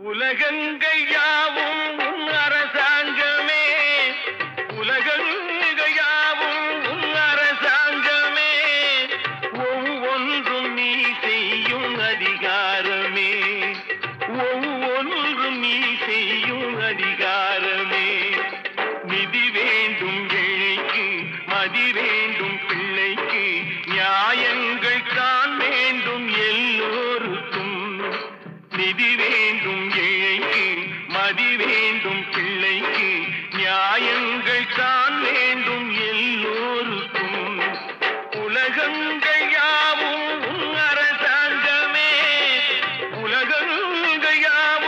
உலகங்கள் யாவும் உன் அரசாங்கமே, உலகங்கள் யாவும் உன் அரசாங்கமே, ஒவ்வொன்றும் நீ செய்யும் அதிகாரமே, ஒவ்வொன்றும் நீ செய்யும் அதிகாரமே. நிதி வேண்டும் ஏழைக்கு, மதி வேண்டும் பிள்ளைக்கு, நியாயங்கள் தான் வேண்டும் எல்லோருக்கும். நிதி வேண்டும் ஏழைக்கு, மதி வேண்டும் பிள்ளைக்கு, நியாயங்கள் தான் வேண்டும் எல்லோருக்கும். உலகங்கள் யாவும் உன் அரசாங்கமே, உலகங்கள் யாவும்